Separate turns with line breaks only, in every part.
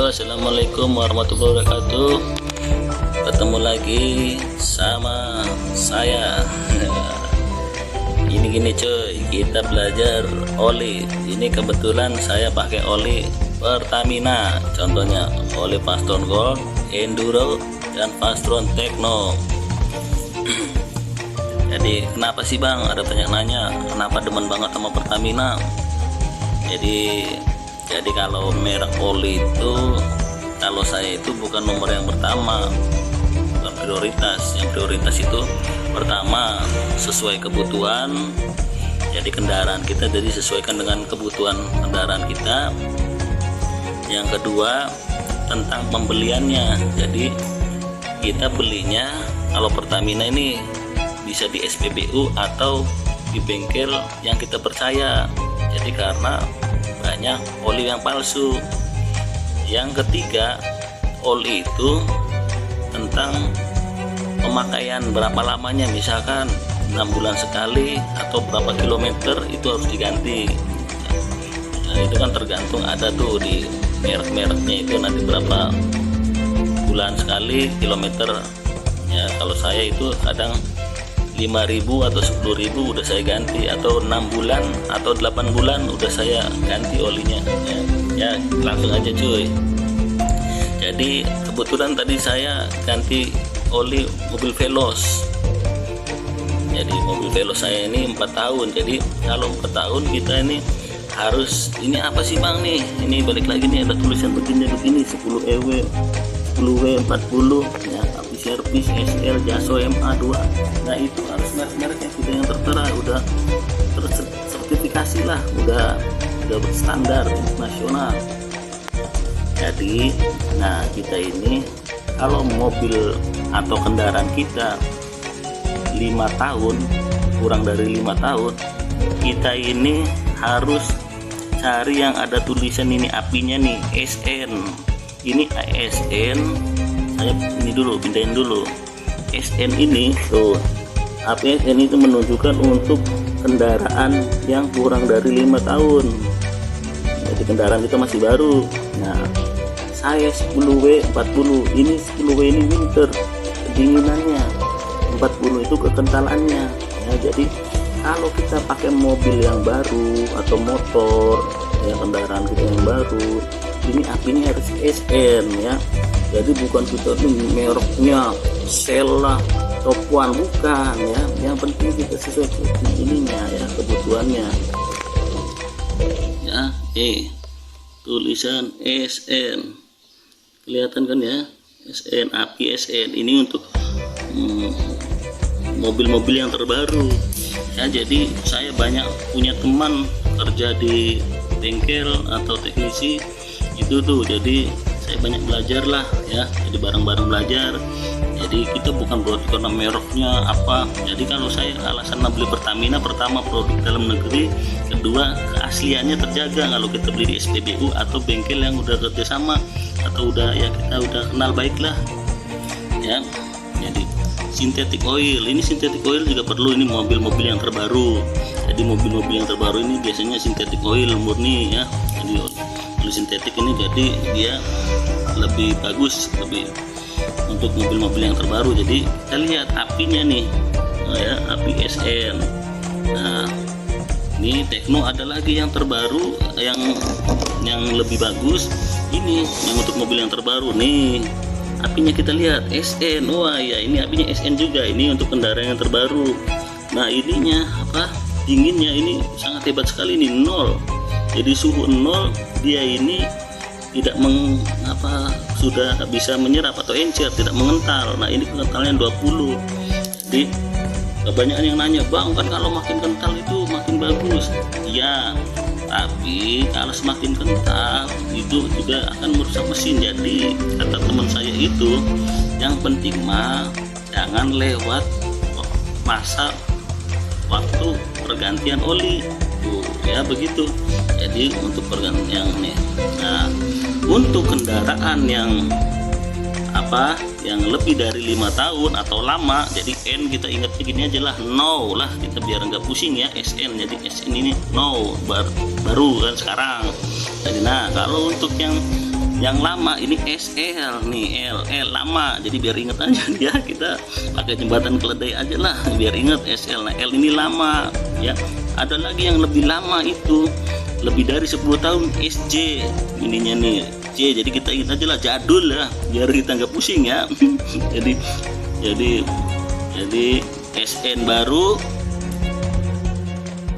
Halo, assalamualaikum warahmatullahi wabarakatuh. Ketemu lagi sama saya. Ini gini cuy, kita belajar oli. Ini kebetulan saya pakai oli Pertamina. Contohnya oli Fastron Gold, Enduro, dan Fastron Tekno. Jadi kenapa sih bang? Ada banyak nanya, kenapa demen banget sama Pertamina? Jadi kalau merek oli itu, kalau saya itu bukan nomor yang pertama, bukan prioritas. Yang prioritas itu pertama sesuai kebutuhan. Jadi kendaraan kita jadi sesuaikan dengan kebutuhan kendaraan kita. Yang kedua tentang pembeliannya. Jadi kita belinya kalau Pertamina ini bisa di SPBU atau di bengkel yang kita percaya. Jadi karena banyak oli yang palsu. Yang ketiga, oli itu tentang pemakaian berapa lamanya, misalkan 6 bulan sekali atau berapa kilometer itu harus diganti. Nah, itu kan tergantung, ada tuh di merek-mereknya itu nanti berapa bulan sekali kilometer ya. Kalau saya itu kadang 5.000 atau 10.000 udah saya ganti, atau 6 bulan atau 8 bulan udah saya ganti olinya ya langsung aja cuy. Jadi kebetulan tadi saya ganti oli mobil Veloz. Jadi mobil Veloz saya ini 4 tahun. Jadi kalau 4 tahun kita ini harus, ini apa sih bang nih, ini balik lagi nih ada tulisan begini 10 EW 10W 40 ya, tapi servis SL Jaso MA2. Nah itu harus merek-merek yang sudah yang tertera, udah tersertifikasi lah, udah berstandar internasional. Jadi nah kita ini kalau mobil atau kendaraan kita 5 tahun, kurang dari 5 tahun, kita ini harus cari yang ada tulisan ini apinya nih SN. Ini ASN, saya ini dulu pindahin dulu. SN ini tuh, APSN itu menunjukkan untuk kendaraan yang kurang dari 5 tahun. Jadi kendaraan kita masih baru. Nah, saya 10W 40, ini 10W ini winter, kedinginannya. 40 itu kekentalannya. Ya, jadi kalau kita pakai mobil yang baru atau motor, ya kendaraan kita yang baru, ini apinya harus SN ya. Jadi bukan kita nih mereknya Shell lah, Top One, bukan ya. Yang penting kita sesuai ininya ya, kebutuhannya ya. Tulisan SN kelihatan kan ya, SN, api SN ini untuk mobil-mobil yang terbaru ya. Jadi saya banyak punya teman kerja di bengkel atau teknisi itu tuh, jadi saya banyak belajar lah ya, jadi bareng-bareng belajar. Jadi kita bukan berarti karena mereknya apa. Jadi kalau saya alasan beli Pertamina, pertama produk dalam negeri, kedua keasliannya terjaga kalau kita beli di SPBU atau bengkel yang udah kerjasama atau udah ya kita udah kenal baik lah ya. Jadi synthetic oil, ini synthetic oil juga perlu, ini mobil-mobil yang terbaru. Jadi mobil-mobil yang terbaru ini biasanya synthetic oil murni ya. Jadi sintetik ini jadi dia lebih bagus, lebih untuk mobil-mobil yang terbaru. Jadi kita lihat apinya nih ya, api SN. Nah ini Tekno ada lagi yang terbaru, yang lebih bagus. Ini yang untuk mobil yang terbaru nih, apinya kita lihat SN. Wah ya, ini apinya SN juga, ini untuk kendaraan yang terbaru. Nah ininya apa, dinginnya ini sangat hebat sekali nih, 0. Jadi suhu 0, dia ini tidak sudah bisa menyerap atau encer, tidak mengental. Nah ini kentalnya 20. Jadi kebanyakan yang nanya, bang kan kalau makin kental itu makin bagus ya, tapi kalau semakin kental itu juga akan merusak mesin. Jadi kata teman saya itu, yang penting mah jangan lewat masa waktu pergantian oli ya, begitu. Jadi untuk pergantian nih, nah untuk kendaraan yang yang lebih dari 5 tahun atau lama, jadi N kita ingatnya gini aja lah, no lah, kita biar nggak pusing ya, SN. Jadi SN ini no, baru kan sekarang. Jadi nah kalau untuk yang yang lama ini SL nih, L lama, jadi biar inget aja ya, kita pakai jembatan keledai aja lah biar inget SL. Nah L ini lama ya. Ada lagi yang lebih lama, itu lebih dari 10 tahun, SJ ininya nih J, jadi kita ingat aja lah, jadul lah biar kita nggak pusing ya. jadi SN baru,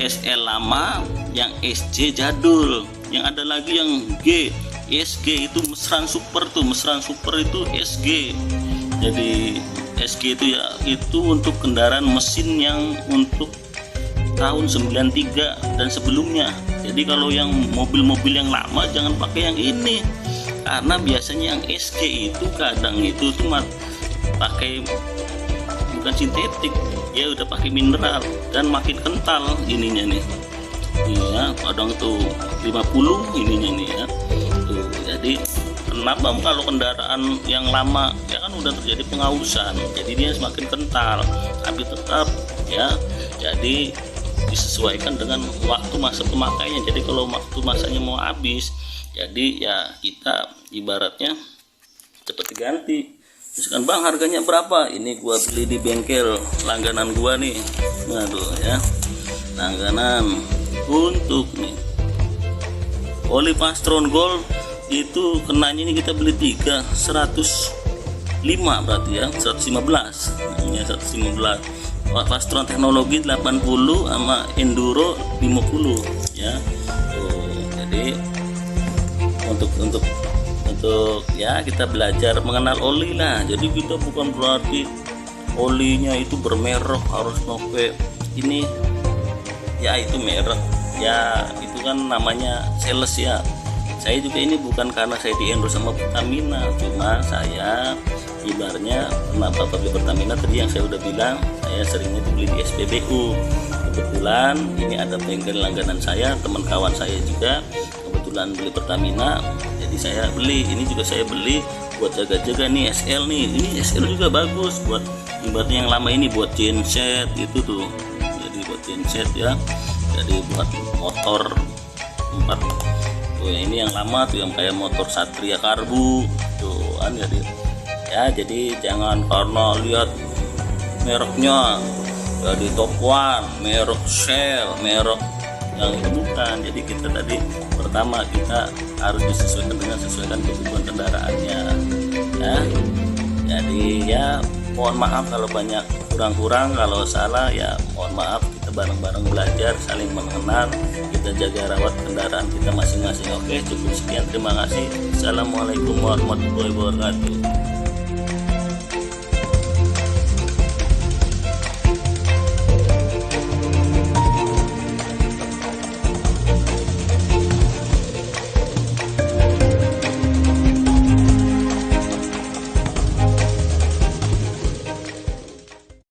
SL lama, yang SJ jadul, yang ada lagi yang G, SG itu mesran super tuh, mesran super itu SG. Jadi SG itu ya, itu untuk kendaraan mesin yang untuk tahun 93 dan sebelumnya. Jadi kalau yang mobil-mobil yang lama jangan pakai yang ini, karena biasanya yang SG itu kadang itu tuh pakai bukan sintetik ya, udah pakai mineral dan makin kental ininya nih. Iya, kadang tuh 50 ininya nih ya. Tuh, jadi kenapa kalau kendaraan yang lama ya kan udah terjadi pengausan, jadi dia semakin kental, tapi tetap ya, jadi disesuaikan dengan waktu masa pemakaiannya. Jadi kalau waktu masanya mau habis, jadi ya kita ibaratnya cepat diganti. Misalkan bang harganya berapa, ini gua beli di bengkel langganan gua nih, aduh ya, langganan untuk nih oli Pastron Gold itu kenanya ini kita beli 3 105 berarti ya, 115 ini 115. Pastron teknologi 80 sama enduro 50 ya. Jadi untuk ya kita belajar mengenal oli lah. Jadi kita bukan berarti olinya itu bermerek harus pakai ini ya, itu merek ya, itu kan namanya sales ya. Saya juga ini bukan karena saya di endorse sama Pertamina, cuma saya ibaratnya kenapa beli Pertamina tadi yang saya udah bilang, saya seringnya beli di SPBU. Kebetulan ini ada bengkel langganan saya, teman kawan saya juga kebetulan beli Pertamina, jadi saya beli. Ini juga saya beli buat jaga-jaga nih, SL nih, ini SL juga bagus buat ibaratnya yang lama ini, buat genset itu tuh, jadi buat genset ya, jadi buat motor 4 tuh ya, ini yang lama tuh yang kayak motor Satria Karbu tuh kan. Jadi ya, jadi jangan karena lihat mereknya jadi Top One, merek Shell, merek yang itu bukan. Jadi kita tadi pertama kita harus disesuaikan dengan kebutuhan kendaraannya ya. Jadi ya mohon maaf kalau banyak kurang-kurang, kalau salah ya mohon maaf. Kita bareng-bareng belajar, saling mengenal, kita jaga rawat kendaraan kita masing-masing. Oke, cukup sekian, terima kasih. Assalamualaikum warahmatullahi wabarakatuh.